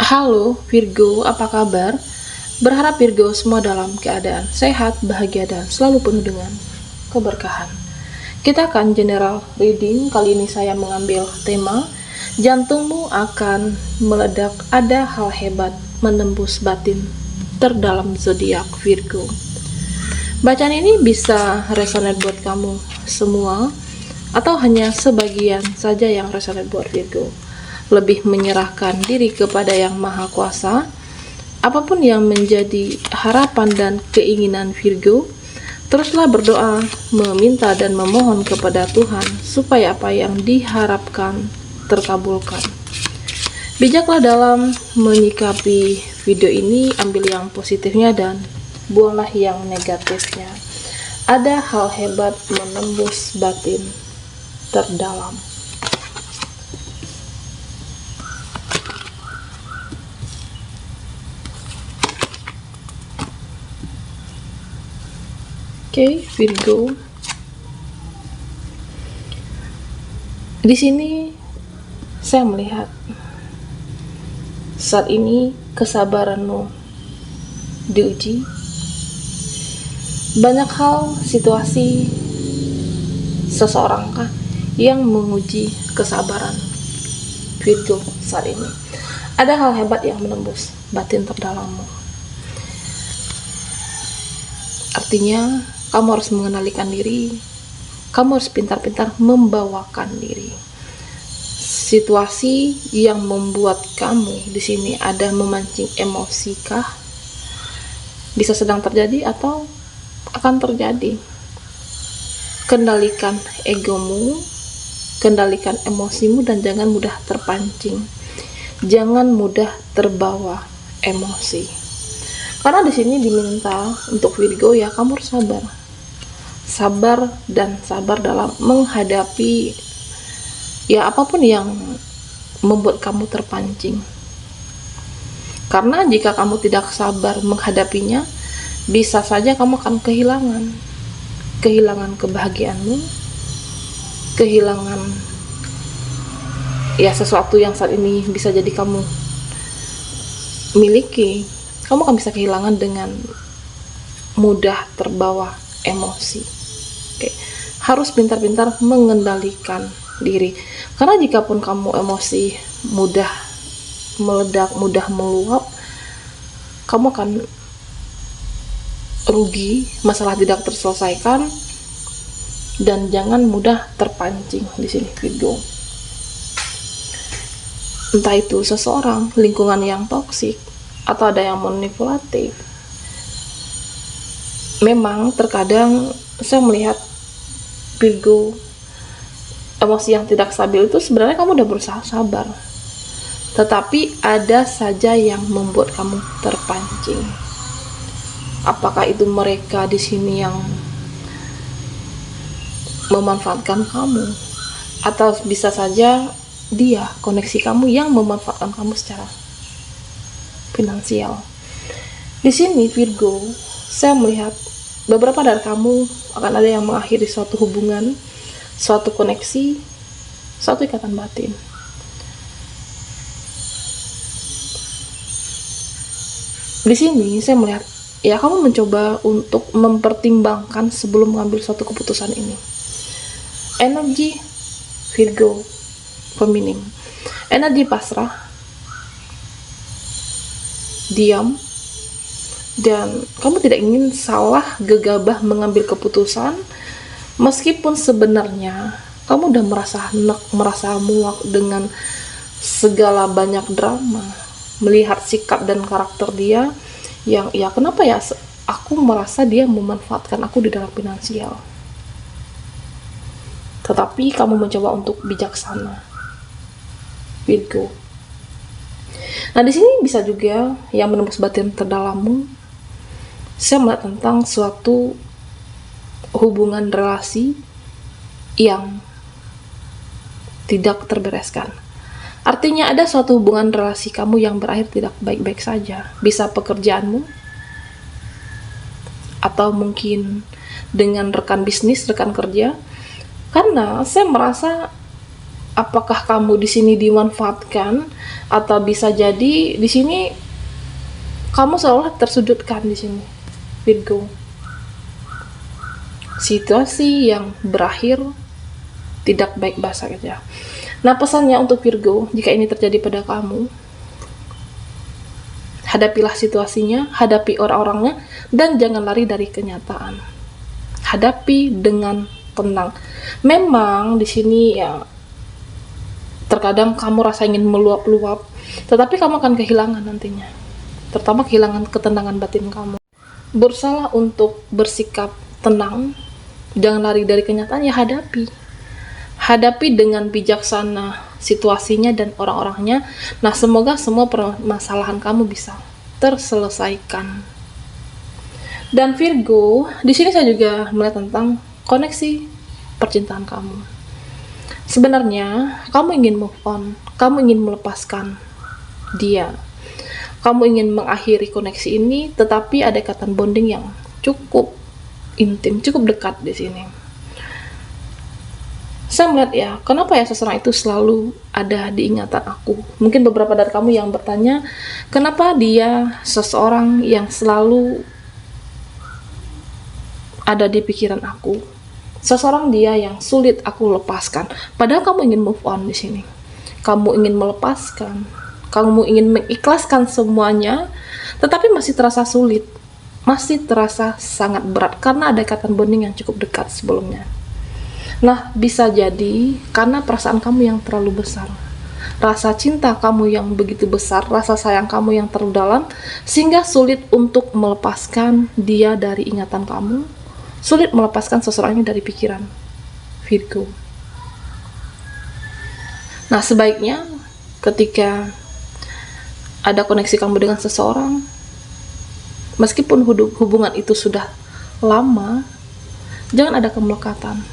Halo Virgo, apa kabar? Berharap Virgo semua dalam keadaan sehat, bahagia, dan selalu penuh dengan keberkahan. Kita akan general reading. Kali ini saya mengambil tema jantungmu akan meledak, ada hal hebat menembus batin terdalam zodiak Virgo. Bacaan ini bisa resonate buat kamu semua atau hanya sebagian saja yang resonate buat Virgo. Lebih menyerahkan diri kepada Yang Maha Kuasa. Apapun yang menjadi harapan dan keinginan Virgo, teruslah berdoa, meminta dan memohon kepada Tuhan supaya apa yang diharapkan terkabulkan. Bijaklah dalam menyikapi video ini, ambil yang positifnya dan buanglah yang negatifnya. Ada hal hebat menembus batin terdalam. Oke, Virgo. Di sini saya melihat saat ini kesabaranmu diuji. Banyak hal, situasi, seseorang kah yang menguji kesabaran Virgo saat ini. Ada hal hebat yang menembus batin terdalammu. Artinya kamu harus mengenalikan diri, kamu harus pintar-pintar membawakan diri. Situasi yang membuat kamu di sini ada memancing emosi kah? Bisa sedang terjadi atau akan terjadi. Kendalikan egomu, kendalikan emosimu, dan jangan mudah terpancing. Jangan mudah terbawa emosi. Karena di sini diminta untuk Virgo, ya kamu harus sabar. Sabar dan sabar dalam menghadapi ya apapun yang membuat kamu terpancing. Karena jika kamu tidak sabar menghadapinya, bisa saja kamu akan kehilangan kebahagiaanmu, kehilangan ya sesuatu yang saat ini bisa jadi kamu miliki. Kamu akan bisa kehilangan dengan mudah terbawa emosi. Oke. Harus pintar-pintar mengendalikan diri. Karena jikapun kamu emosi mudah meledak, mudah meluap, kamu akan rugi, masalah tidak terselesaikan, dan jangan mudah terpancing di sini Virgo. Entah itu seseorang, lingkungan yang toksik, atau ada yang manipulatif. Memang terkadang saya melihat Virgo emosi yang tidak stabil itu sebenarnya kamu udah berusaha sabar, tetapi ada saja yang membuat kamu terpancing. Apakah itu mereka di sini yang memanfaatkan kamu, atau bisa saja dia, koneksi kamu, yang memanfaatkan kamu secara finansial. Di sini Virgo, saya melihat beberapa dari kamu akan ada yang mengakhiri suatu hubungan, suatu koneksi, suatu ikatan batin. Di sini saya melihat ya kamu mencoba untuk mempertimbangkan sebelum mengambil suatu keputusan ini. Energi Virgo Feminim, energi pasrah, diam, dan kamu tidak ingin salah gegabah mengambil keputusan, meskipun sebenarnya kamu udah merasa enak, merasa muak dengan segala banyak drama, melihat sikap dan karakter dia yang ya kenapa ya aku merasa dia memanfaatkan aku di dalam finansial. Tetapi kamu mencoba untuk bijaksana Virgo. Nah, di sini bisa juga yang menembus batin terdalammu, saya melihat tentang suatu hubungan relasi yang tidak terbereskan. Artinya ada suatu hubungan relasi kamu yang berakhir tidak baik-baik saja. Bisa pekerjaanmu, atau mungkin dengan rekan bisnis, rekan kerja. Karena saya merasa apakah kamu di sini dimanfaatkan, atau bisa jadi di sini kamu seolah tersudutkan di sini, Virgo. Situasi yang berakhir tidak baik bahasa saja. Nah, pesannya untuk Virgo, jika ini terjadi pada kamu, hadapilah situasinya, hadapi orang-orangnya, dan jangan lari dari kenyataan. Hadapi dengan tenang. Memang di sini ya terkadang kamu rasa ingin meluap-luap, tetapi kamu akan kehilangan nantinya. Terutama kehilangan ketenangan batin kamu. Berusaha untuk bersikap tenang, jangan lari dari kenyataan, ya hadapi. Hadapi dengan bijaksana situasinya dan orang-orangnya. Nah, semoga semua permasalahan kamu bisa terselesaikan. Dan Virgo, di sini saya juga melihat tentang koneksi percintaan kamu. Sebenarnya, kamu ingin move on, kamu ingin melepaskan dia. Kamu ingin mengakhiri koneksi ini, tetapi ada ikatan bonding yang cukup intim, cukup dekat di sini. Saya melihat ya, kenapa ya seseorang itu selalu ada di ingatan aku. Mungkin beberapa dari kamu yang bertanya, kenapa dia seseorang yang selalu ada di pikiran aku. Seseorang dia yang sulit aku lepaskan. Padahal kamu ingin move on di sini. Kamu ingin melepaskan, kamu ingin mengikhlaskan semuanya, tetapi masih terasa sulit, masih terasa sangat berat karena ada ikatan bonding yang cukup dekat sebelumnya. Nah, bisa jadi karena perasaan kamu yang terlalu besar, rasa cinta kamu yang begitu besar, rasa sayang kamu yang terlalu dalam, sehingga sulit untuk melepaskan dia dari ingatan kamu, sulit melepaskan seseorangnya dari pikiran, Virgo. Nah, sebaiknya ketika ada koneksi kamu dengan seseorang, meskipun hubungan itu sudah lama, jangan ada kemelekatan.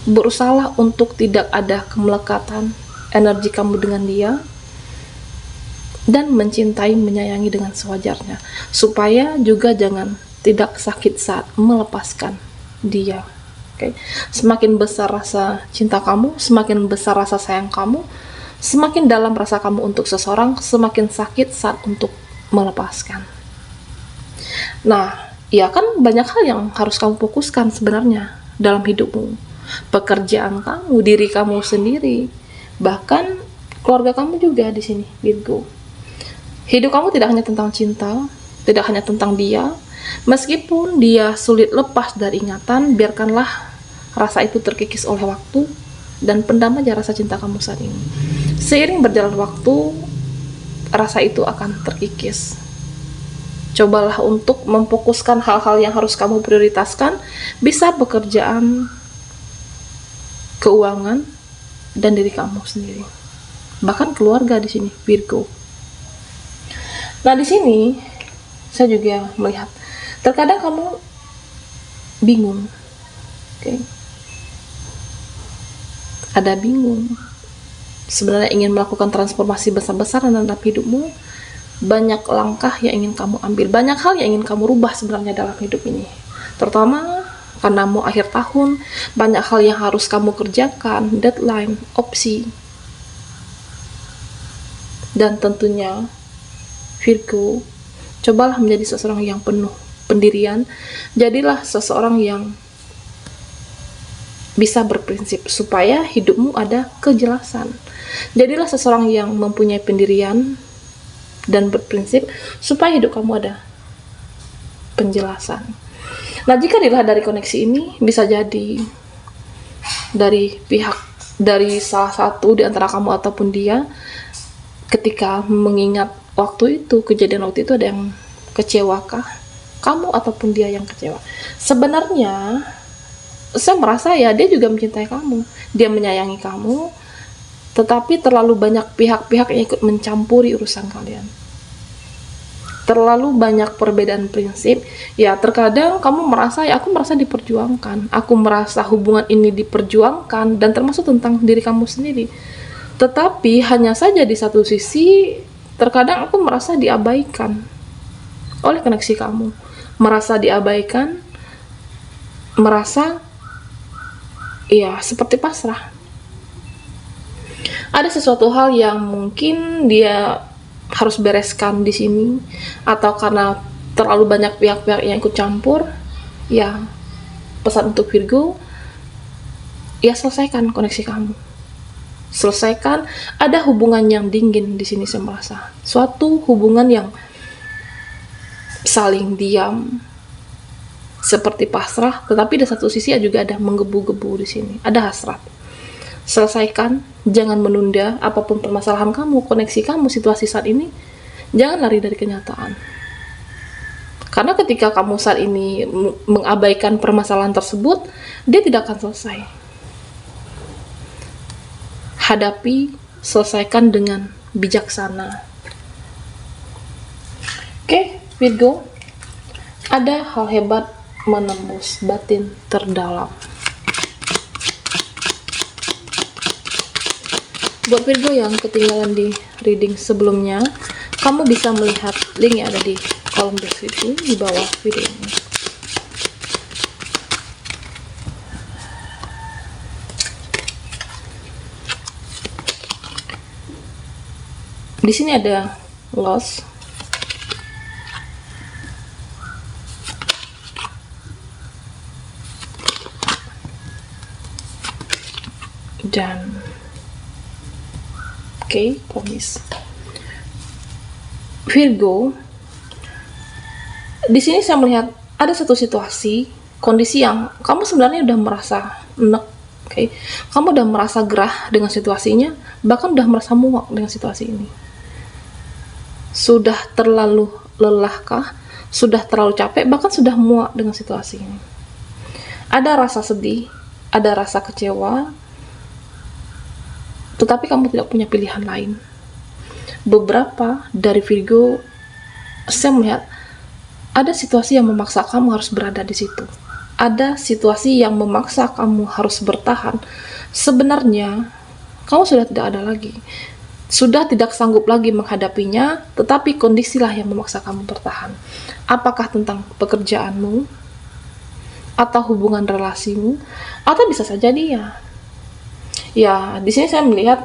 Berusahalah untuk tidak ada kemelekatan energi kamu dengan dia, dan mencintai, menyayangi dengan sewajarnya, supaya juga jangan tidak sakit saat melepaskan dia. Okay? Semakin besar rasa cinta kamu, semakin besar rasa sayang kamu, semakin dalam rasa kamu untuk seseorang, semakin sakit saat untuk melepaskan. Nah, ya kan banyak hal yang harus kamu fokuskan sebenarnya dalam hidupmu. Pekerjaan kamu, diri kamu sendiri, bahkan keluarga kamu juga di sini, Virgo. Hidup kamu tidak hanya tentang cinta, tidak hanya tentang dia. Meskipun dia sulit lepas dari ingatan, biarkanlah rasa itu terkikis oleh waktu, dan pendam aja rasa cinta kamu saat ini. Seiring berjalan waktu, rasa itu akan terkikis. Cobalah untuk memfokuskan hal-hal yang harus kamu prioritaskan, bisa pekerjaan, keuangan, dan diri kamu sendiri. Bahkan keluarga di sini, Virgo. Nah, di sini saya juga melihat terkadang kamu bingung. Okay? Ada bingung. Sebenarnya ingin melakukan transformasi besar-besaran dalam hidupmu, banyak langkah yang ingin kamu ambil, banyak hal yang ingin kamu rubah sebenarnya dalam hidup ini. Terutama karena mau akhir tahun, banyak hal yang harus kamu kerjakan, deadline, opsi. Dan tentunya Virgo, cobalah menjadi seseorang yang penuh pendirian. Jadilah seseorang yang bisa berprinsip supaya hidupmu ada kejelasan. Jadilah seseorang yang mempunyai pendirian dan berprinsip supaya hidup kamu ada penjelasan. Nah, jika dilihat dari koneksi ini, bisa jadi dari salah satu di antara kamu ataupun dia, ketika mengingat waktu itu, kejadian waktu itu, ada yang kecewakah? Kamu ataupun dia yang kecewa? Sebenarnya saya merasa ya dia juga mencintai kamu, dia menyayangi kamu, tetapi terlalu banyak pihak-pihak yang ikut mencampuri urusan kalian. Terlalu banyak perbedaan prinsip. Ya, terkadang kamu merasa, ya aku merasa diperjuangkan, aku merasa hubungan ini diperjuangkan, dan termasuk tentang diri kamu sendiri. Tetapi hanya saja di satu sisi, terkadang aku merasa diabaikan oleh koneksi kamu, merasa diabaikan, merasa ya seperti pasrah. Ada sesuatu hal yang mungkin dia harus bereskan di sini, atau karena terlalu banyak pihak-pihak yang ikut campur. Ya, pesan untuk Virgo, ya selesaikan koneksi kamu. Selesaikan. Ada hubungan yang dingin di sini, saya merasa. Suatu hubungan yang saling diam, seperti pasrah, tetapi di satu sisi juga ada menggebu-gebu di sini. Ada hasrat. Selesaikan, jangan menunda apapun permasalahan kamu, koneksi kamu, situasi saat ini. Jangan lari dari kenyataan. Karena ketika kamu saat ini mengabaikan permasalahan tersebut, dia tidak akan selesai. Hadapi, selesaikan dengan bijaksana. Oke, Virgo, ada hal hebat menembus batin terdalam. Buat Virgo yang ketinggalan di reading sebelumnya, kamu bisa melihat link yang ada di kolom deskripsi di bawah video ini. Di sini ada loss, dan promise. Virgo, di sini saya melihat ada satu situasi, kondisi yang kamu sebenarnya udah merasa enek, kamu udah merasa gerah dengan situasinya, bahkan udah merasa muak dengan situasi ini. Sudah terlalu lelahkah? Sudah terlalu capek, bahkan sudah muak dengan situasi ini. Ada rasa sedih, ada rasa kecewa, tetapi kamu tidak punya pilihan lain. Beberapa dari Virgo, saya melihat ada situasi yang memaksa kamu harus berada di situ. Ada situasi yang memaksa kamu harus bertahan. Sebenarnya kamu sudah tidak ada lagi, sudah tidak sanggup lagi menghadapinya, tetapi kondisilah yang memaksa kamu bertahan. Apakah tentang pekerjaanmu, atau hubungan relasimu, atau bisa saja dia. Ya, di sini saya melihat,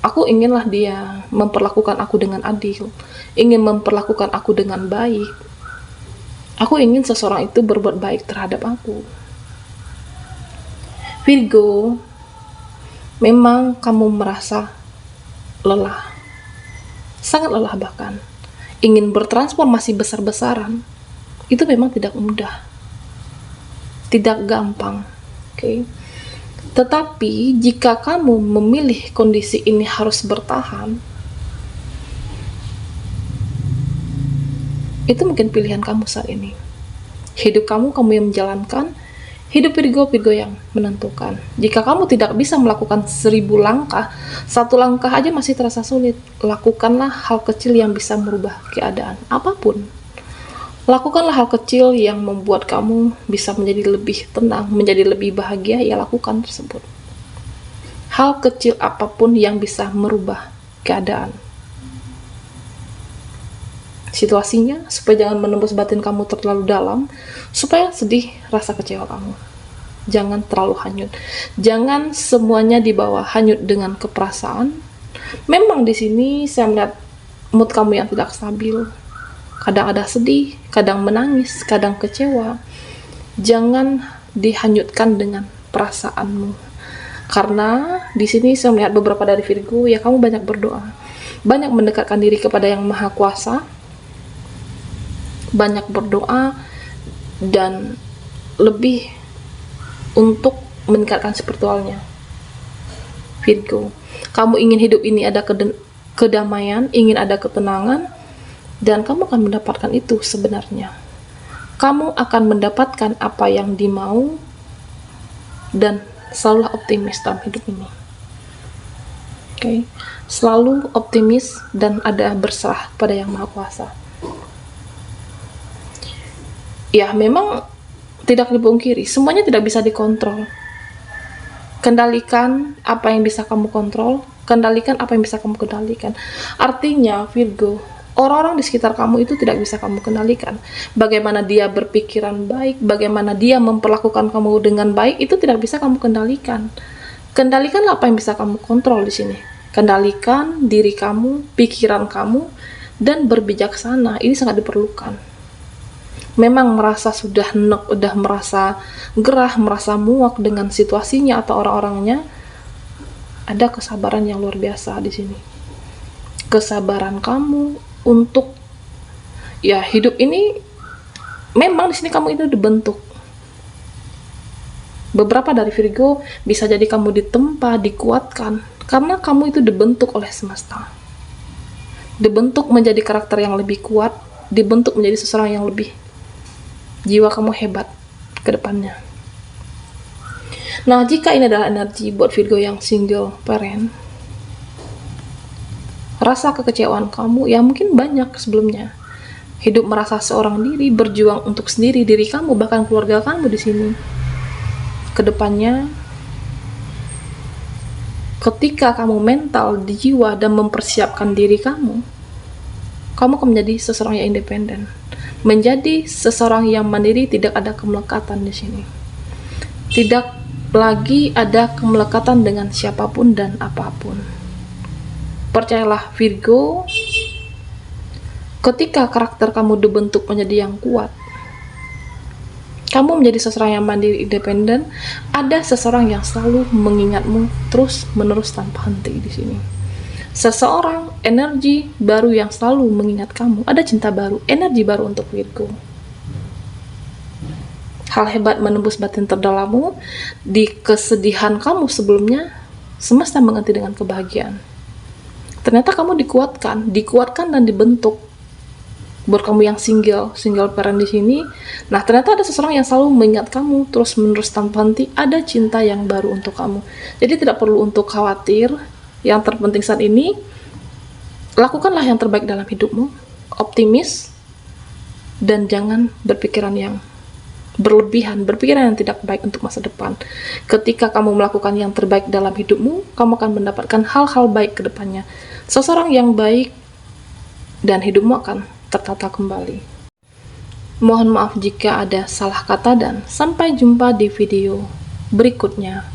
aku inginlah dia memperlakukan aku dengan adil, ingin memperlakukan aku dengan baik. Aku ingin seseorang itu berbuat baik terhadap aku. Virgo, memang kamu merasa lelah, sangat lelah bahkan. Ingin bertransformasi besar-besaran, itu memang tidak mudah, tidak gampang. Tetapi jika kamu memilih kondisi ini harus bertahan, itu mungkin pilihan kamu saat ini. Hidup kamu yang menjalankan, hidup Virgo yang menentukan. Jika kamu tidak bisa melakukan 1000 langkah, 1 langkah aja masih terasa sulit, lakukanlah hal kecil yang bisa merubah keadaan apapun. Lakukanlah hal kecil yang membuat kamu bisa menjadi lebih tenang, menjadi lebih bahagia, ya lakukan tersebut. Hal kecil apapun yang bisa merubah keadaan. Situasinya, supaya jangan menembus batin kamu terlalu dalam, supaya sedih rasa kecewa kamu. Jangan terlalu hanyut. Jangan semuanya dibawa hanyut dengan keperasaan. Memang di sini saya melihat mood kamu yang tidak stabil. Kadang ada sedih, kadang menangis, kadang kecewa. Jangan dihanyutkan dengan perasaanmu. Karena di sini saya melihat beberapa dari Virgo, ya kamu banyak berdoa. Banyak mendekatkan diri kepada Yang Maha Kuasa. Banyak berdoa dan lebih untuk meningkatkan spiritualnya. Virgo, kamu ingin hidup ini ada kedamaian, ingin ada ketenangan, dan kamu akan mendapatkan itu sebenarnya. Kamu akan mendapatkan apa yang dimau, dan selalu optimis dalam hidup ini. Selalu optimis dan ada berserah pada Yang Maha Kuasa. Ya, memang tidak dipungkiri, semuanya tidak bisa dikontrol. Kendalikan apa yang bisa kamu kontrol, kendalikan apa yang bisa kamu kendalikan. Artinya, Virgo, orang-orang di sekitar kamu itu tidak bisa kamu kendalikan. Bagaimana dia berpikiran baik, bagaimana dia memperlakukan kamu dengan baik, itu tidak bisa kamu kendalikan. Kendalikanlah apa yang bisa kamu kontrol di sini. Kendalikan diri kamu, pikiran kamu, dan berbijaksana. Ini sangat diperlukan. Memang merasa sudah nek, udah merasa gerah, merasa muak dengan situasinya atau orang-orangnya, ada kesabaran yang luar biasa di sini. Kesabaran kamu untuk ya hidup ini, memang di sini kamu itu dibentuk. Beberapa dari Virgo bisa jadi kamu ditempa, dikuatkan, karena kamu itu dibentuk oleh semesta. Dibentuk menjadi karakter yang lebih kuat, dibentuk menjadi seseorang yang lebih jiwa kamu hebat ke depannya. Nah, jika ini adalah energi buat Virgo yang single parent, rasa kekecewaan kamu ya mungkin banyak sebelumnya. Hidup merasa seorang diri, berjuang untuk sendiri diri kamu, bahkan keluarga kamu di sini. Kedepannya, ketika kamu mental di jiwa dan mempersiapkan diri kamu akan menjadi seseorang yang independen, menjadi seseorang yang mandiri, tidak ada kemelekatan di sini. Tidak lagi ada kemelekatan dengan siapapun dan apapun. Percayalah Virgo, ketika karakter kamu dibentuk menjadi yang kuat, kamu menjadi seseorang yang mandiri, independen, ada seseorang yang selalu mengingatmu terus-menerus tanpa henti di sini. Seseorang, energi baru yang selalu mengingat kamu. Ada cinta baru, energi baru untuk Virgo. Hal hebat menembus batin terdalammu. Di kesedihan kamu sebelumnya, semesta mengganti dengan kebahagiaan. Ternyata kamu dikuatkan dan dibentuk. Buat kamu yang single parent di sini, nah ternyata ada seseorang yang selalu mengingat kamu terus menerus tanpa henti. Ada cinta yang baru untuk kamu. Jadi tidak perlu untuk khawatir. Yang terpenting saat ini, lakukanlah yang terbaik dalam hidupmu, optimis, dan jangan berpikiran yang berlebihan, berpikiran yang tidak baik untuk masa depan. Ketika kamu melakukan yang terbaik dalam hidupmu, kamu akan mendapatkan hal-hal baik ke depannya. Seseorang yang baik dan hidupmu akan tertata kembali. Mohon maaf jika ada salah kata dan sampai jumpa di video berikutnya.